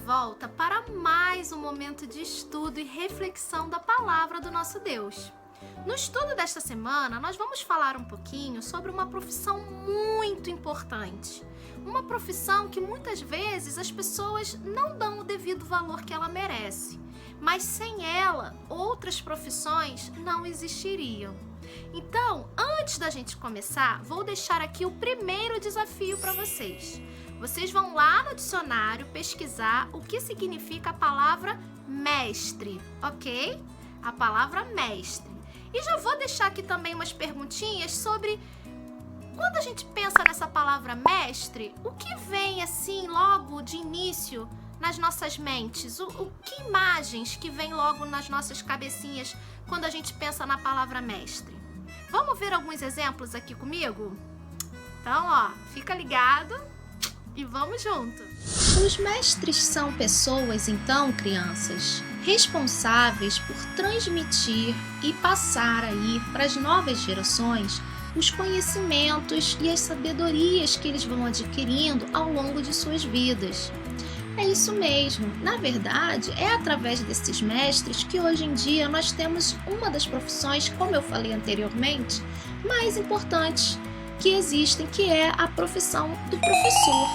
volta para mais um momento de estudo e reflexão da palavra do nosso Deus. No estudo desta semana, nós vamos falar um pouquinho sobre uma profissão muito importante. Uma profissão que muitas vezes as pessoas não dão o devido valor que ela merece. Mas sem ela, outras profissões não existiriam. Então, antes da gente começar, vou deixar aqui o primeiro desafio para vocês. Vocês vão lá no dicionário pesquisar o que significa a palavra mestre, ok? A palavra mestre. E já vou deixar aqui também umas perguntinhas sobre quando a gente pensa nessa palavra mestre, o que vem assim logo de início nas nossas mentes? Que imagens que vem logo nas nossas cabecinhas quando a gente pensa na palavra mestre? Vamos ver alguns exemplos aqui comigo? Então, fica ligado e vamos junto! Os mestres são pessoas, então, crianças, responsáveis por transmitir e passar aí para as novas gerações os conhecimentos e as sabedorias que eles vão adquirindo ao longo de suas vidas. É isso mesmo. Na verdade, é através desses mestres que hoje em dia nós temos uma das profissões, como eu falei anteriormente, mais importantes que existem, que é a profissão do professor,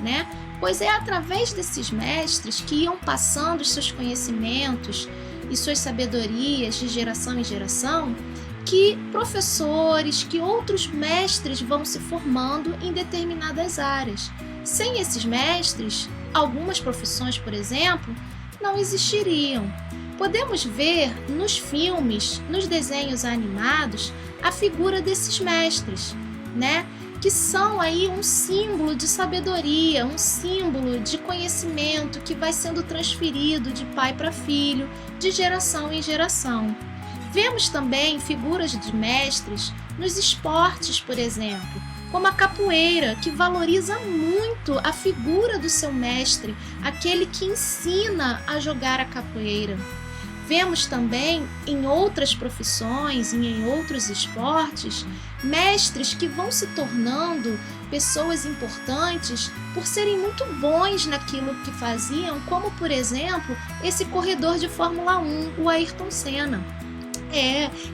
né? Pois é através desses mestres que iam passando os seus conhecimentos e suas sabedorias de geração em geração, que professores, que outros mestres vão se formando em determinadas áreas. Sem esses mestres, algumas profissões, por exemplo, não existiriam. Podemos ver nos filmes, nos desenhos animados, a figura desses mestres, né? Que são aí um símbolo de sabedoria, um símbolo de conhecimento que vai sendo transferido de pai para filho, de geração em geração. Vemos também figuras de mestres nos esportes, por exemplo, como a capoeira, que valoriza muito a figura do seu mestre, aquele que ensina a jogar a capoeira. Vemos também em outras profissões e em outros esportes, mestres que vão se tornando pessoas importantes por serem muito bons naquilo que faziam, como, por exemplo, esse corredor de Fórmula 1, o Ayrton Senna.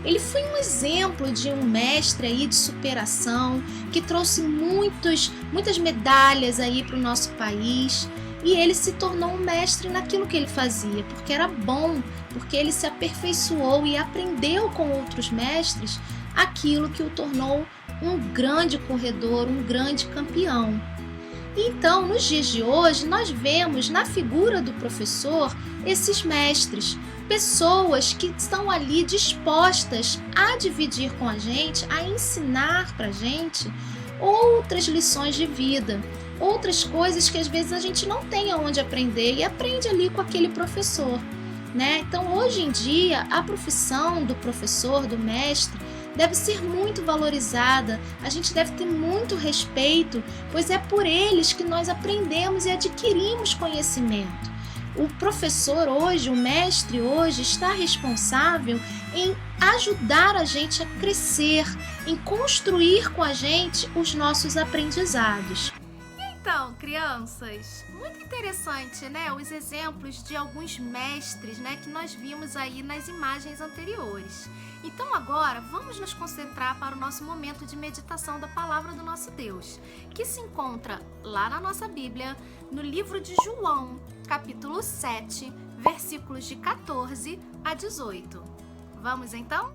Ele foi um exemplo de um mestre aí de superação, que trouxe muitas medalhas aí para o nosso país. E ele se tornou um mestre naquilo que ele fazia, porque era bom, porque ele se aperfeiçoou e aprendeu com outros mestres aquilo que o tornou um grande corredor, um grande campeão. Então, nos dias de hoje, nós vemos na figura do professor esses mestres, pessoas que estão ali dispostas a dividir com a gente, a ensinar para a gente outras lições de vida, outras coisas que às vezes a gente não tem aonde aprender e aprende ali com aquele professor, né? Então, hoje em dia, a profissão do professor, do mestre, deve ser muito valorizada, a gente deve ter muito respeito, pois é por eles que nós aprendemos e adquirimos conhecimento. O professor hoje, o mestre hoje, está responsável em ajudar a gente a crescer, em construir com a gente os nossos aprendizados. Então, crianças, muito interessante, né? Os exemplos de alguns mestres, né, que nós vimos aí nas imagens anteriores. Então agora vamos nos concentrar para o nosso momento de meditação da palavra do nosso Deus, que se encontra lá na nossa Bíblia, no livro de João, capítulo 7, versículos de 14 a 18. Vamos então?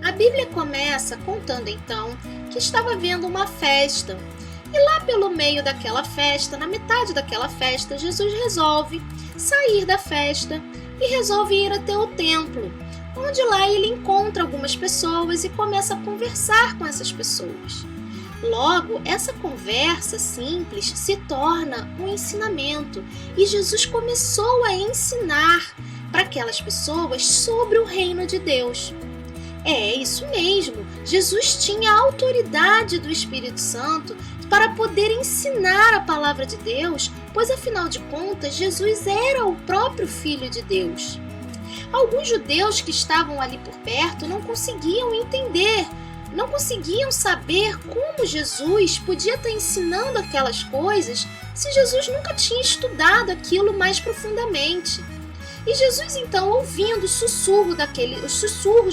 A Bíblia começa contando então que estava havendo uma festa. E lá pelo meio daquela festa, na metade daquela festa, Jesus resolve sair da festa e resolve ir até o templo, onde lá ele encontra algumas pessoas e começa a conversar com essas pessoas. Logo, essa conversa simples se torna um ensinamento e Jesus começou a ensinar para aquelas pessoas sobre o reino de Deus. É isso mesmo, Jesus tinha a autoridade do Espírito Santo para poder ensinar a palavra de Deus, pois afinal de contas Jesus era o próprio Filho de Deus. Alguns judeus que estavam ali por perto não conseguiam entender não conseguiam saber como Jesus podia estar ensinando aquelas coisas se Jesus nunca tinha estudado aquilo mais profundamente. E Jesus, então, ouvindo os sussurros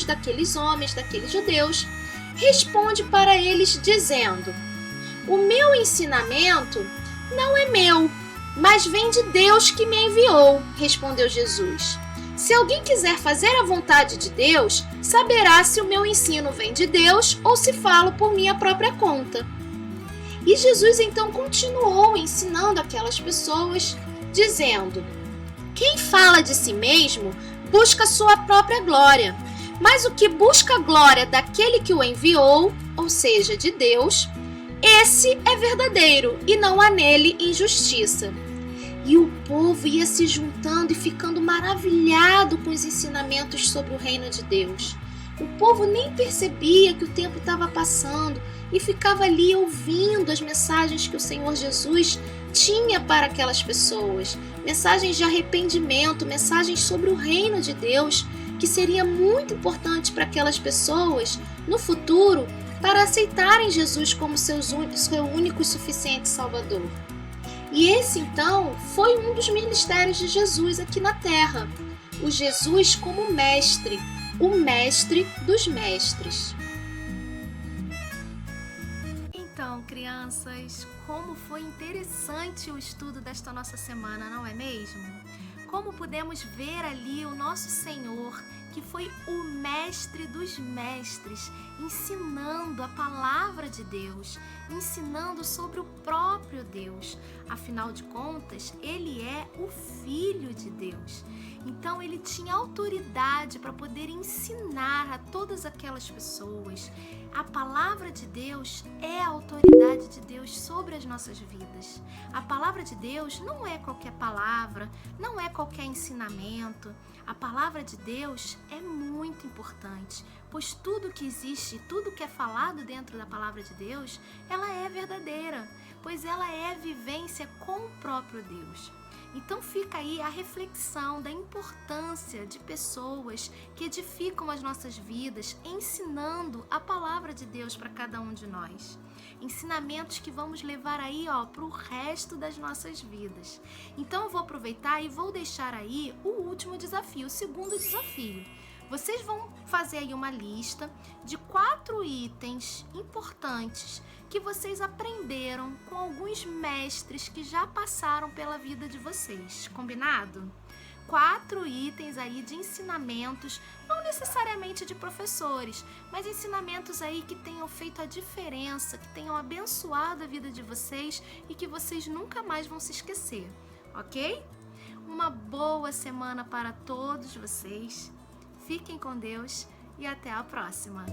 daqueles homens, daqueles judeus, responde para eles dizendo: o meu ensinamento não é meu, mas vem de Deus que me enviou, respondeu Jesus. Se alguém quiser fazer a vontade de Deus, saberá se o meu ensino vem de Deus ou se falo por minha própria conta. E Jesus então continuou ensinando aquelas pessoas, dizendo: quem fala de si mesmo busca sua própria glória, mas o que busca a glória daquele que o enviou, ou seja, de Deus, esse é verdadeiro e não há nele injustiça. E o povo ia se juntando e ficando maravilhado com os ensinamentos sobre o reino de Deus. O povo nem percebia que o tempo estava passando e ficava ali ouvindo as mensagens que o Senhor Jesus tinha para aquelas pessoas. Mensagens de arrependimento, mensagens sobre o reino de Deus, que seria muito importante para aquelas pessoas no futuro para aceitarem Jesus como seu único e suficiente Salvador. E esse, então, foi um dos ministérios de Jesus aqui na Terra. O Jesus como mestre, o mestre dos mestres. Então, crianças, como foi interessante o estudo desta nossa semana, não é mesmo? Como pudemos ver ali o nosso Senhor, que foi o mestre dos mestres, ensinando a palavra de Deus, ensinando sobre o próprio Deus. Afinal de contas, ele é o Filho de Deus. Então, ele tinha autoridade para poder ensinar a todas aquelas pessoas. A palavra de Deus é a autoridade de Deus sobre as nossas vidas. A palavra de Deus não é qualquer palavra, não é qualquer ensinamento. A palavra de Deus é muito importante, pois tudo que existe, tudo que é falado dentro da palavra de Deus, ela é verdadeira, pois ela é vivência com o próprio Deus. Então fica aí a reflexão da importância de pessoas que edificam as nossas vidas, ensinando a palavra de Deus para cada um de nós. Ensinamentos que vamos levar aí para o resto das nossas vidas. Então eu vou aproveitar e vou deixar aí o último desafio, o segundo desafio. Vocês vão fazer aí uma lista de 4 itens importantes que vocês aprenderam com alguns mestres que já passaram pela vida de vocês, combinado? 4 itens aí de ensinamentos, não necessariamente de professores, mas ensinamentos aí que tenham feito a diferença, que tenham abençoado a vida de vocês e que vocês nunca mais vão se esquecer, ok? Uma boa semana para todos vocês. Fiquem com Deus e até a próxima!